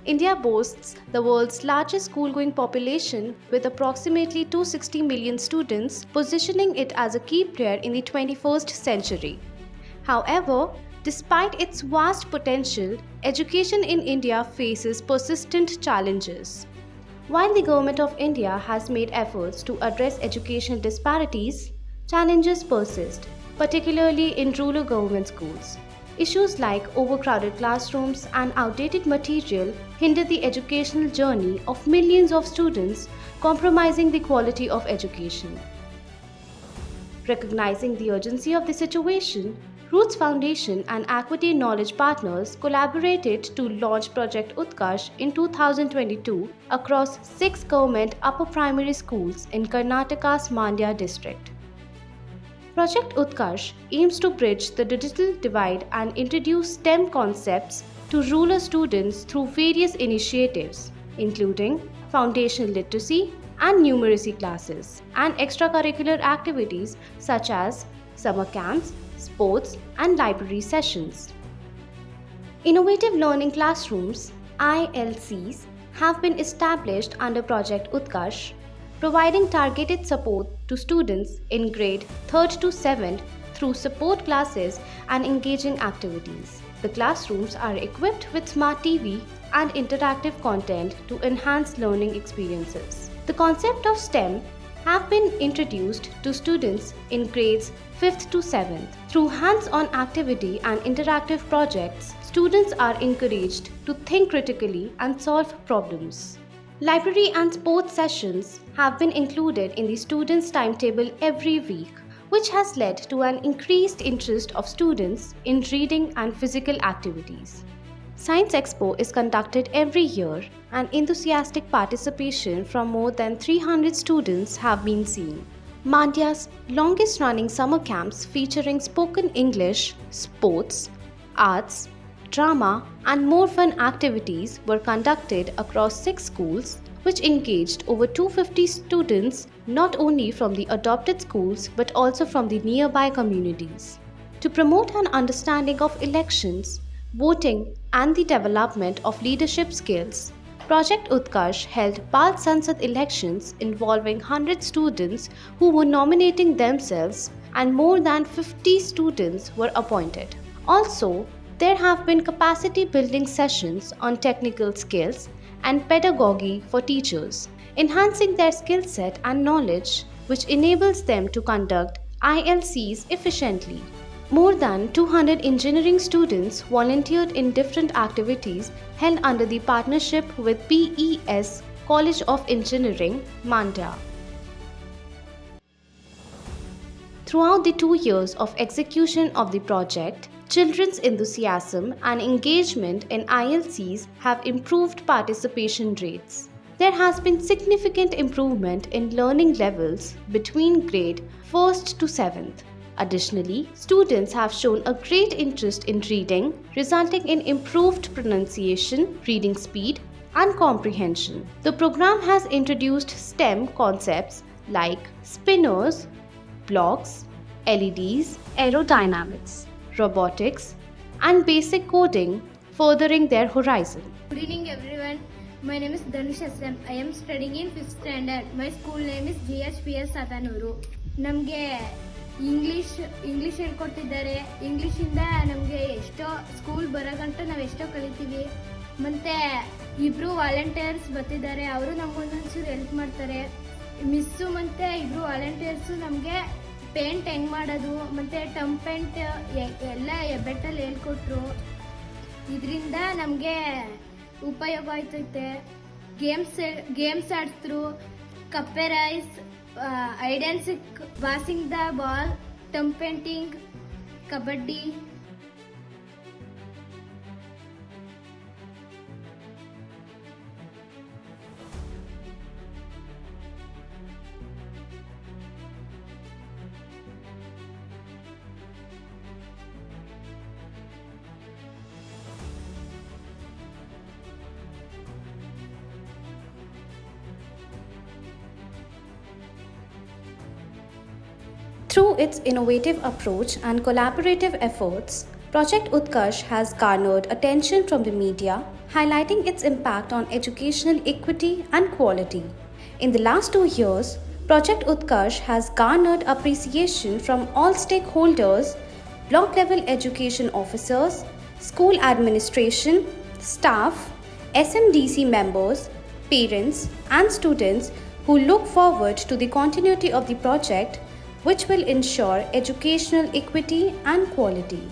India boasts the world's largest school-going population with approximately 260 million students, positioning it as a key player in the 21st century. However, despite its vast potential, education in India faces persistent challenges. While the Government of India has made efforts to address educational disparities, challenges persist, particularly in rural government schools. Issues like overcrowded classrooms and outdated material hinder the educational journey of millions of students, compromising the quality of education. Recognizing the urgency of the situation, Roots Foundation and Equity Knowledge Partners collaborated to launch Project Utkarsh in 2022 across 6 government upper primary schools in Karnataka's Mandya district. Project Utkarsh aims to bridge the digital divide and introduce STEM concepts to rural students through various initiatives, including foundational literacy and numeracy classes, and extracurricular activities such as summer camps, sports, and library sessions. Innovative Learning Classrooms (ILCs) have been established under Project Utkarsh, providing targeted support to students in grade 3rd to 7th through support classes and engaging activities. The classrooms are equipped with smart TV and interactive content to enhance learning experiences. The concept of STEM have been introduced to students in grades 5th to 7th. Through hands-on activity and interactive projects, students are encouraged to think critically and solve problems. Library and sports sessions have been included in the students' timetable every week, which has led to an increased interest of students in reading and physical activities. Science Expo is conducted every year and enthusiastic participation from more than 300 students have been seen. Mandya's longest running summer camps featuring spoken English, sports, arts, drama and more fun activities were conducted across 6 schools, which engaged over 250 students not only from the adopted schools but also from the nearby communities. To promote an understanding of elections, voting and the development of leadership skills, Project Utkarsh held Bal Sansad elections involving 100 students who were nominating themselves and more than 50 students were appointed. Also, there have been capacity building sessions on technical skills and pedagogy for teachers, enhancing their skill set and knowledge, which enables them to conduct ILCs efficiently. More than 200 engineering students volunteered in different activities held under the partnership with PES College of Engineering, Mandya. Throughout the 2 years of execution of the project, children's enthusiasm and engagement in ILCs have improved participation rates. There has been significant improvement in learning levels between grade 1st to 7th. Additionally, students have shown a great interest in reading, resulting in improved pronunciation, reading speed, and comprehension. The program has introduced STEM concepts like spinners, blocks, LEDs, aerodynamics, robotics, and basic coding, furthering their horizon. Good evening everyone. My name is Dhanush SM. I am studying in 5th standard. My school name is GHPS Satanuru. ನಮಗೆ English ಹೇಳ್ಕೊಡ್ತಿದ್ದಾರೆ. ಇಂಗ್ಲೀಷಿಂದ ನಮಗೆ ಎಷ್ಟೋ school ಬರೋಗಂಟ ನಾವು ಎಷ್ಟೋ ಕಲಿತೀವಿ. ಮತ್ತು ಇಬ್ಬರು volunteers ಬರ್ತಿದ್ದಾರೆ. ಅವರು ನಮಗೊಂದೊಂಚೂರು ಹೆಲ್ಪ್ ಮಾಡ್ತಾರೆ. ಮಿಸ್ಸು ಮತ್ತು ಇಬ್ಬರು ವಾಲಂಟಿಯರ್ಸು ನಮಗೆ ಪೇಂಟ್ ಹೆಂಗೆ ಮಾಡೋದು ಮತ್ತು ಟಮ್ ಪೇಂಟ್ ಎಲ್ಲ ಬೆಟ್ಟಲ್ಲಿ ಹೇಳ್ಕೊಟ್ರು. ಇದರಿಂದ ನಮಗೆ ಉಪಯೋಗ ಆಯ್ತೈತೆ. ಗೇಮ್ಸ್ ಆಡಿಸಿದ್ರು. ಕಪ್ಪೆ race, hide and seek, passing the ball, thumb painting, kabaddi. Through its innovative approach and collaborative efforts, Project Utkarsh has garnered attention from the media, highlighting its impact on educational equity and quality. In the last 2 years, Project Utkarsh has garnered appreciation from all stakeholders, block level education officers, school administration, staff, SMDC members, parents, and students who look forward to the continuity of the project, which will ensure educational equity and quality.